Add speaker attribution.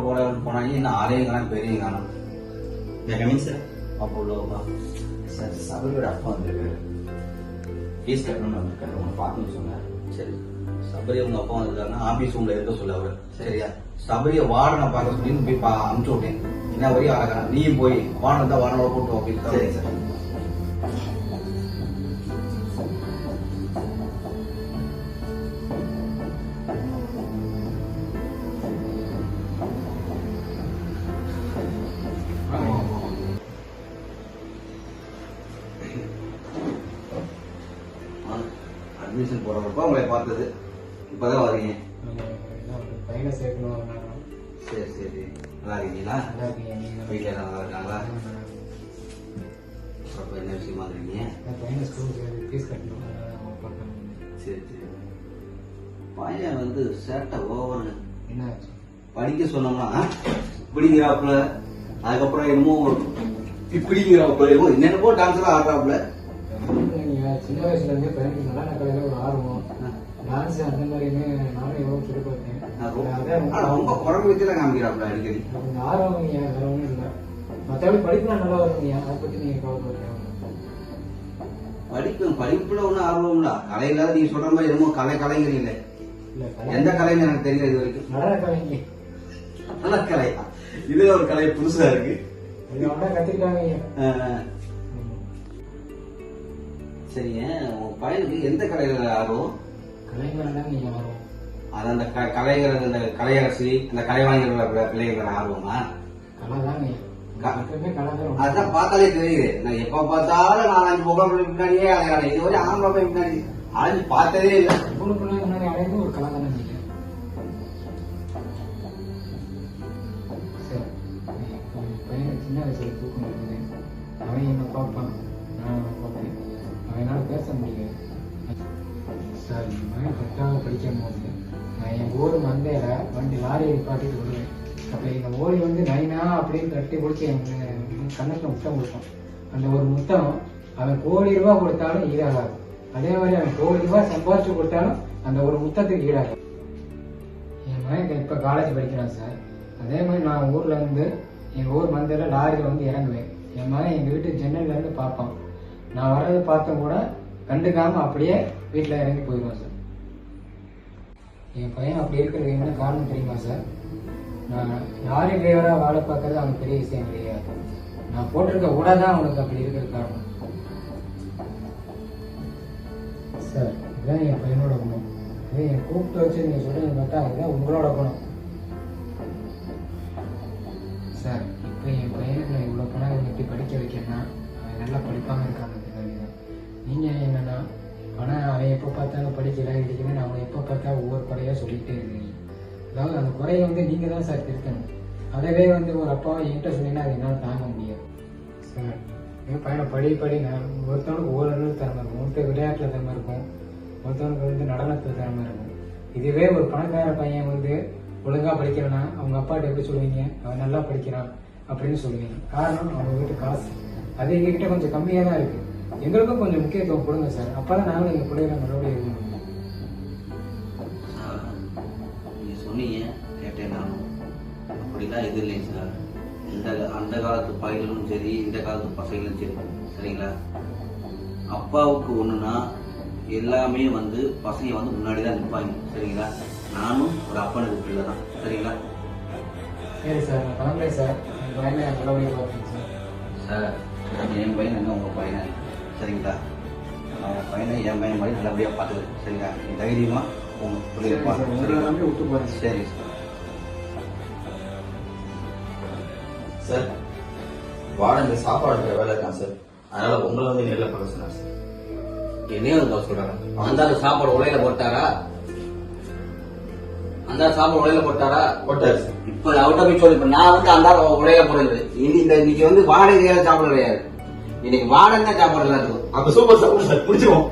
Speaker 1: போனாங்க. இன்னும் ஆளையும் காணும் பெரிய காணும். சார் அப்போ உள்ளவா சார் சபரியோட அப்பா வந்துருக்காரு. ஃபீஸ் கட்டணும்னு வந்திருக்காரு. உங்களை பார்க்கணும்னு சொன்னார். சரி சபரி உங்க அப்பா வந்திருக்காருன்னா ஆபீஸ் ரூம்ல இருக்க சொல்ல அவரு. சரியா சபரிய வார்டனை பார்க்க சொல்லி போய் அனுப்பிச்சு விட்டேன். என்ன வரையும் அழகான நீயும் போய் வார்டன் தான் வார்டனோட கூட்டு அப்படின்னு. சரி சார். அட்மிஷன் போறப்ப உங்களை பார்த்தது. இப்பதான் வரீங்க.
Speaker 2: பையனை சேர்க்கணும்.
Speaker 1: சரி சரி நல்லா இருக்கீங்களா? வீட்டுல நல்லா இருக்காங்களா? அப்ப என்ன விஷயமா இருக்கீங்க?
Speaker 2: பையனை ஸ்கூலுக்கு ஃபீஸ் கட்டணும்.
Speaker 1: சரி சரி. பையன் வந்து சேட்டை ஓவர்.
Speaker 2: என்ன
Speaker 1: படிக்க சொன்னோம்னா இப்படிங்கிறாப்புல, அதுக்கப்புறம் என்னமோ இப்படிங்கிறாப்புல, என்னென்னமோ டான்ஸ்லாம் ஆடுறாப்புல.
Speaker 2: சின்ன வயசுல இருந்தே பையனுக்கு நல்லா கலையில ஒரு ஆர்வம். டான்ஸ் அந்த மாதிரியுமே நானும் எவ்வளவு சொல்லி பார்த்தேன்.
Speaker 1: ரொம்ப குரங்கு வச்சு தான் காமிக்கிறாப்புல அடிக்கடி.
Speaker 2: அந்த ஆர்வம் நீங்க வேற ஒன்றும் இல்லை. மற்றபடி படிப்புலாம் நல்லா வருவீங்க. அதை பத்தி நீங்க கவலைப்படுறீங்க.
Speaker 1: படிப்புல ஒன்றும் ஆர்வம் இல்ல. கலையில நீங்க சொல்ற மாதிரி என்னமோ கலைஞர் இல்லை. எந்த கலைன்னு எனக்கு தெரியல இது வரைக்கும்.
Speaker 2: நடன கலைங்க.
Speaker 1: நடன கலை இதுல ஒரு கலை புதுசா இருக்கு.
Speaker 2: கத்துக்கிட்டாங்க.
Speaker 1: சரிங்க. உங்க பையனுக்கு எந்த கலையில ஆர்வம்?
Speaker 2: கலைஞர் நீங்க ஆர்வம்.
Speaker 1: அது அந்த கலைஞர், அந்த கலையரசி, அந்த கலைவாணிகள் பிள்ளைங்களோட ஆர்வமா? அதான் பார்த்தாலே தெரியுது. நான் எப்ப பார்த்தாலும் 4-5 பொம்பளை பின்னாடியே அலையாளே. இது வரை ஆம்பளை போய் பின்னாடி அழைஞ்சு பார்த்ததே இல்லை.
Speaker 2: முன்னாடி அழைந்து ஒரு கலை தானே நீங்க. பையன் சின்ன வயசுல தூக்கம் இருக்குது. அவன் என்ன பார்ப்பான், நான் பார்ப்பேன். அவனால பேச முடியாது சார். இந்த மாதிரி கரெக்டாக படிக்கும் போது நான் என் ஊர் மந்தையில வண்டி லாரியை பாட்டிட்டு விடுவேன். அப்ப எங்க ஓடி வந்து நைனா அப்படின்னு கட்டி பிடிச்சி எங்க கண்ணத்துல முத்தம் கொடுப்பான். அந்த ஒரு முத்தம் அவன் கோடி ரூபாய் கொடுத்தாலும் ஈடாகாது. அதே மாதிரி அவன் கோடி ரூபாய் சம்பாதிச்சு கொடுத்தாலும் அந்த ஒரு முத்தத்துக்கு ஈடாகும். என் மகன் இப்ப காலேஜ் படிக்கிறான் சார். அதே மாதிரி நான் ஊர்ல இருந்து எங்க ஊர் மந்தையில லாரியில வந்து இறங்குவேன். என் மகன் எங்க வீட்டு ஜன்னல்ல இருந்து பார்ப்பான். நான் வர்றது பார்த்தும் கூட கண்டுக்காம அப்படியே வீட்டுல இறங்கி போயிடுவான் சார். என் பையன் அப்படி இருக்கிறது என்ன காரணம் தெரியுமா சார்? நான் லாரி டிரைவரா வேலை பார்க்கறது அவனுக்கு பெரிய விஷயம் கிடையாது. நான் போட்டிருக்க உடை தான் அவனுக்கு அப்படி இருக்கிற காரணம் சார். இதுதான் என் பையனோட குணம். இதே என் கூப்பிட்டு வச்சு நீங்க சொல்றது பார்த்தா இதுதான் உங்களோட குணம் சார். இப்போ என் பையனுக்கு நான் இவ்வளவு பணம் எப்படி படிக்க வைக்கிறேன்னா அவன் நல்லா படிப்பாங்க இருக்காங்க. நீங்க என்னன்னா ஆனா அவன் எப்ப பார்த்தாலும் படிக்கல இடிக்கணும். அவனை எப்ப பார்த்தா ஒவ்வொரு குறையா சொல்லிட்டே இருக்கீங்க. அதாவது அந்த குறைய வந்து நீங்க தான் சார் திருத்தணும். அதவே வந்து ஒரு அப்பாவை என்கிட்ட சொன்னீங்கன்னா அது என்னால தாங்க முடியாது சார். என் பையனை படி நான் ஒருத்தவனுக்கு ஒவ்வொரு திறமை இருக்கும். ஒருத்தர் விளையாட்டுல திறமை இருக்கும், ஒருத்தவனுக்கு வந்து நடனத்துல திறமை இருக்கும். இதுவே ஒரு பணக்கார பையன் வந்து ஒழுங்கா படிக்கிறனா அவங்க அப்பாட்ட எப்படி சொல்லுவீங்க? அவன் நல்லா படிக்கிறான் அப்படின்னு சொல்லுவீங்க. காரணம் அவங்க வீட்டு காசு. அது எங்ககிட்ட கொஞ்சம் கம்மியா தான் இருக்கு. எங்களுக்கும் கொஞ்சம் முக்கியத்துவம் கொடுங்க சார். அப்பதான் நாங்களும் எங்க பிள்ளைகளை மறுபடியும் இருக்கணும்.
Speaker 1: நீங்க சொன்னீங்க கேட்டேன். நானும் அப்படிலாம் எது இல்லைங்க சார். அந்த காலத்து பையனும் சரி, இந்த காலத்து பசங்களும் சரி, சரிங்களா? அப்பாவுக்கு ஒண்ணுன்னா எல்லாமே வந்து பசங்க வந்து முன்னாடிதான் நிற்பாங்க. சரிங்களா? நானும் ஒரு அப்பனுக்கு பிள்ளை தான். சரிங்களா?
Speaker 2: சரி சார், நான் கிளம்புறேன் சார். என் பையனை நல்லபடியாக பார்த்துங்க சார்.
Speaker 1: சார் என் பையன் என்ன உங்க பையன்? சரிங்களா? அவன் பையனை என் பையன் மாதிரி நல்லபடியா பார்த்துக்கு. சரிங்களா? நீ தைரியமா உங்க பிள்ளைய பார்த்து
Speaker 2: விட்டு போறேன்.
Speaker 1: சரி
Speaker 3: சார். வாடகை சாப்பாடு வேலை இருக்கான் சார். அதனால உங்களை வந்து நேரில் பார்க்க சொன்னார் சார்.
Speaker 1: என்னையும் சொல்றாங்க. அந்த சாப்பாடு உலையில போட்டாரா? அந்த சாப்பாடு உலையில போட்டாரா?
Speaker 3: போட்டாரு சார்.
Speaker 1: இப்ப அவர்கிட்ட போய் சொல்லி, இப்ப நான் வந்து அந்த உலையில போடுறது இன்னைக்கு வந்து வாடகை சாப்பாடு கிடையாது. இன்னைக்கு வாடகை சாப்பாடு எல்லாத்துக்கும்.
Speaker 3: அப்ப சூப்பர் சார். முடிச்சிருவோம்.